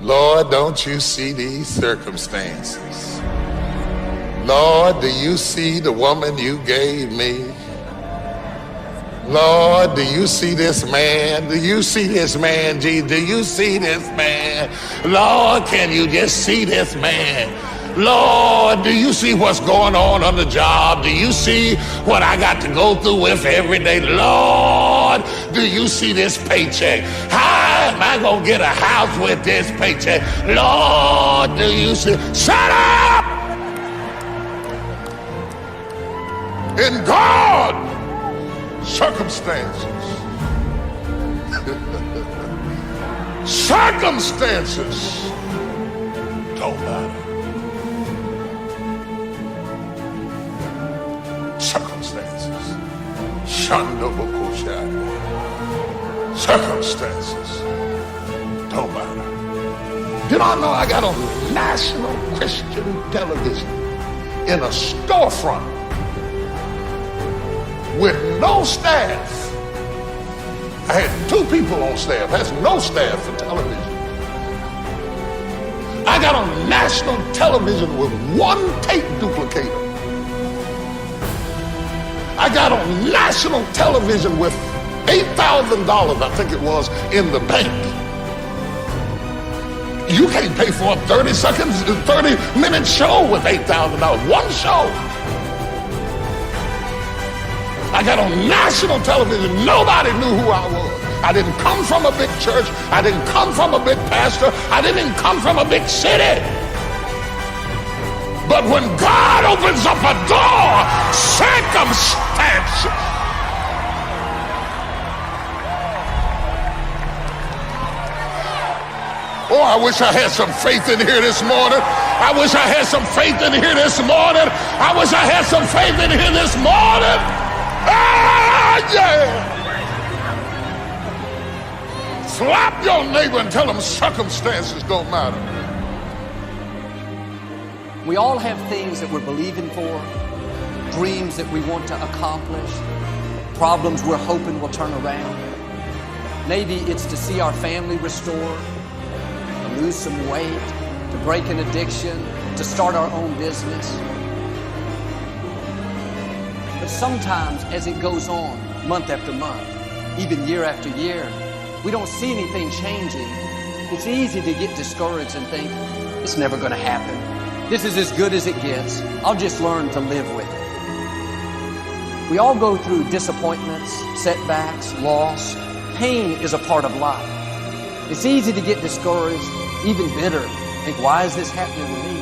Lord, don't you see these circumstances? Lord, do you see the woman you gave me? Lord, do you see this man? Do you see this man, Jesus? Do you see this man? Lord, can you just see this man? Lord, do you see what's going on the job? Do you see what I got to go through with every day? Lord, do you see this paycheck? How am I going to get a house with this paycheck? Lord, do you see? Shut up! In God, circumstances. Circumstances don't matter. Circumstances. Circumstances don't matter. Did I know I got on national Christian television in a storefront with no staff? I had 2 people on staff. That's no staff for television. I got on national television with 1 tape duplicator. I got on national television with $8,000, I think it was, in the bank. You can't pay for a 30-minute show with $8,000. 1 show. I got on national television. Nobody knew who I was. I didn't come from a big church. I didn't come from a big pastor. I didn't come from a big city. But when God opens up a door, circumstances. Oh, I wish I had some faith in here this morning. I wish I had some faith in here this morning. I wish I had some faith in here this morning. Ah, yeah. Slap your neighbor and tell them circumstances don't matter. We all have things that we're believing for, dreams that we want to accomplish, problems we're hoping will turn around. Maybe it's to see our family restored, to lose some weight, to break an addiction, to start our own business. But sometimes as it goes on, month after month, even year after year, we don't see anything changing. It's easy to get discouraged and think, it's never going to happen. This is as good as it gets. I'll just learn to live with it. We all go through disappointments, setbacks, loss. Pain is a part of life. It's easy to get discouraged, even bitter. Think, why is this happening to me?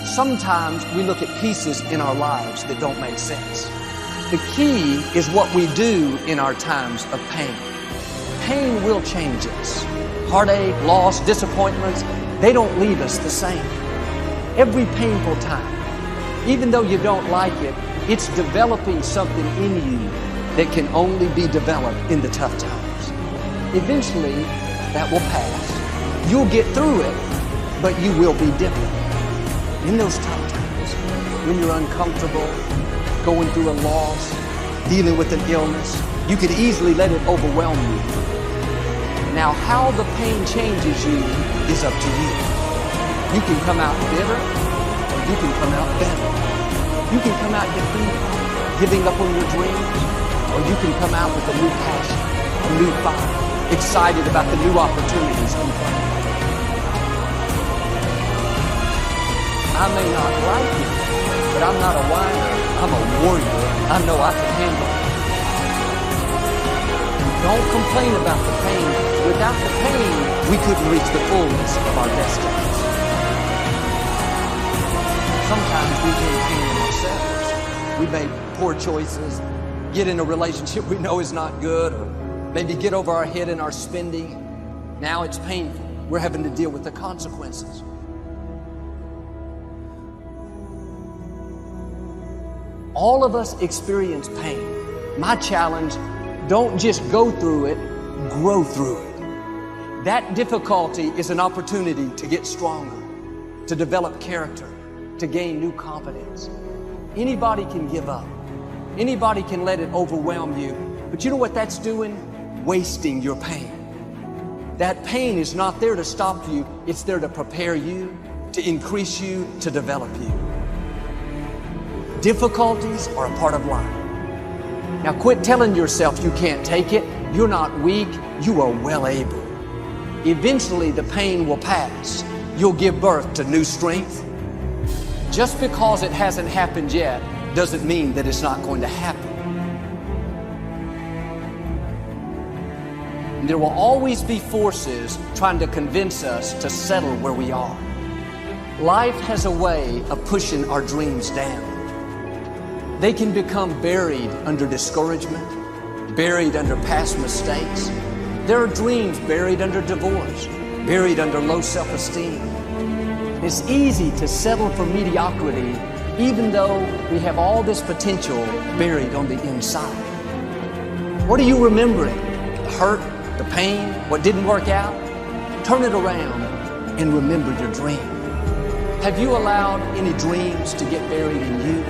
Sometimes we look at pieces in our lives that don't make sense. The key is what we do in our times of pain. Pain will change us. Heartache, loss, disappointments, they don't leave us the same. Every painful time, even though you don't like it, it's developing something in you that can only be developed in the tough times. Eventually, that will pass. You'll get through it, but you will be different. In those tough times, when you're uncomfortable, going through a loss, dealing with an illness, you could easily let it overwhelm you. Now, how the pain changes you is up to you. You can come out bitter, or you can come out better. You can come out defeated, giving up on your dreams, or you can come out with a new passion, a new fire, excited about the new opportunities in front of you. I may not like it, but I'm not a whiner. I'm a warrior. I know I can handle it. Don't complain about the pain. Without the pain, we couldn't reach the fullness of our destinies. Sometimes we bring pain in ourselves. We make poor choices, get in a relationship we know is not good, or maybe get over our head in our spending. Now it's painful. We're having to deal with the consequences. All of us experience pain. My challenge, don't just go through it, grow through it. That difficulty is an opportunity to get stronger, to develop character, to gain new confidence. Anybody can give up. Anybody can let it overwhelm you. But you know what that's doing? Wasting your pain. That pain is not there to stop you. It's there to prepare you, to increase you, to develop you. Difficulties are a part of life. Now quit telling yourself you can't take it. You're not weak. You are well able. Eventually the pain will pass. You'll give birth to new strength. Just because it hasn't happened yet doesn't mean that it's not going to happen. There will always be forces trying to convince us to settle where we are. Life has a way of pushing our dreams down. They can become buried under discouragement, buried under past mistakes. There are dreams buried under divorce, buried under low self-esteem. It's easy to settle for mediocrity even though we have all this potential buried on the inside. What are you remembering? The hurt? The pain, what didn't work out? Turn it around and remember your dream. Have you allowed any dreams to get buried in you?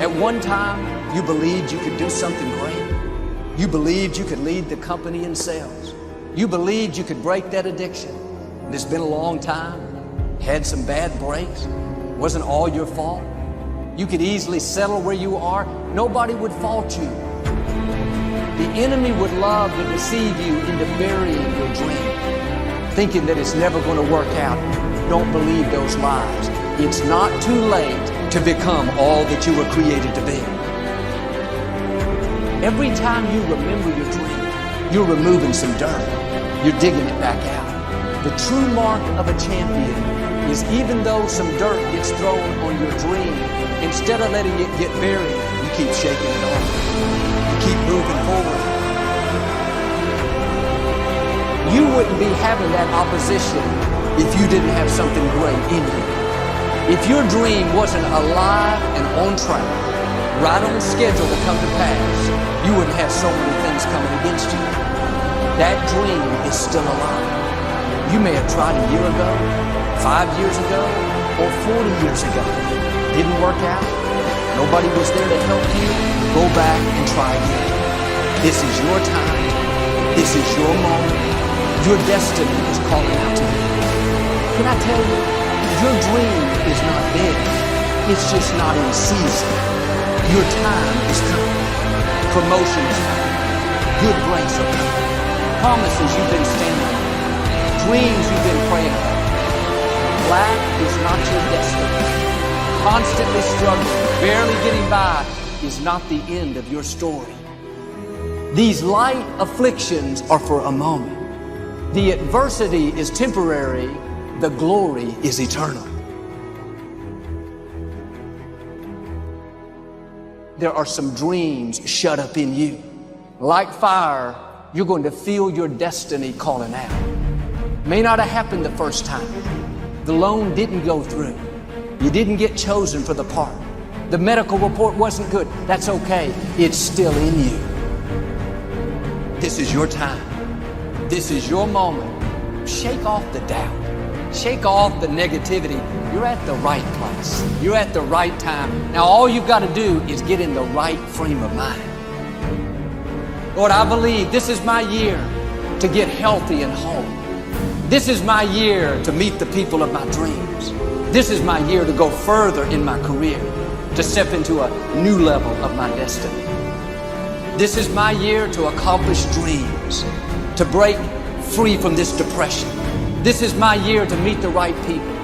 At one time, you believed you could do something great. You believed you could lead the company in sales. You believed you could break that addiction. And it's been a long time. Had some bad breaks. Wasn't all your fault. You could easily settle where you are. Nobody would fault you. The enemy would love to deceive you into burying your dream, thinking that it's never going to work out. Don't believe those lies. It's not too late to become all that you were created to be. Every time you remember your dream, you're removing some dirt. You're digging it back out. The true mark of a champion is even though some dirt gets thrown on your dream, instead of letting it get buried, you keep shaking it off. Keep moving forward. You wouldn't be having that opposition if you didn't have something great in you. If your dream wasn't alive and on track, right on schedule to come to pass, you wouldn't have so many things coming against you. That dream is still alive. You may have tried a year ago, 5 years ago, or 40 years ago. Didn't work out. Nobody was there to help you. Go back and try again. This is your time. This is your moment. Your destiny is calling out to you. Can I tell you, your dream is not dead. It's just not in season. Your time is coming. Promotion is coming. Good breaks are coming. Promises you've been standing on. Dreams you've been praying for. Lack is not your destiny. Constantly struggling, barely getting by is not the end of your story. These light afflictions are for a moment. The adversity is temporary. The glory is eternal. There are some dreams shut up in you. Like fire, you're going to feel your destiny calling out. May not have happened the first time. The loan didn't go through. You didn't get chosen for the part. The medical report wasn't good. That's okay. It's still in you. This is your time. This is your moment. Shake off the doubt. Shake off the negativity. You're at the right place. You're at the right time. Now all you've got to do is get in the right frame of mind. Lord, I believe this is my year to get healthy and whole. This is my year to meet the people of my dreams. This is my year to go further in my career, to step into a new level of my destiny. This is my year to accomplish dreams, to break free from this depression. This is my year to meet the right people.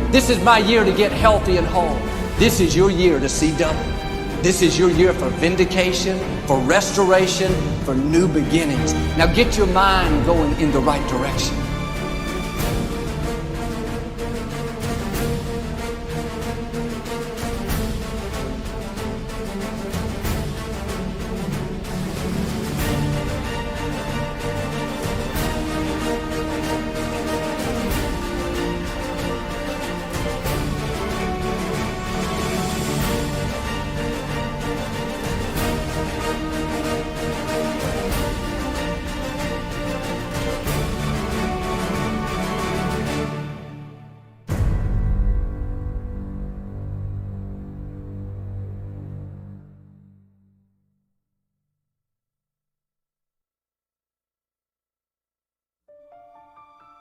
This is my year to get healthy and whole. This is your year to see double. This is your year for vindication, for restoration, for new beginnings. Now get your mind going in the right direction.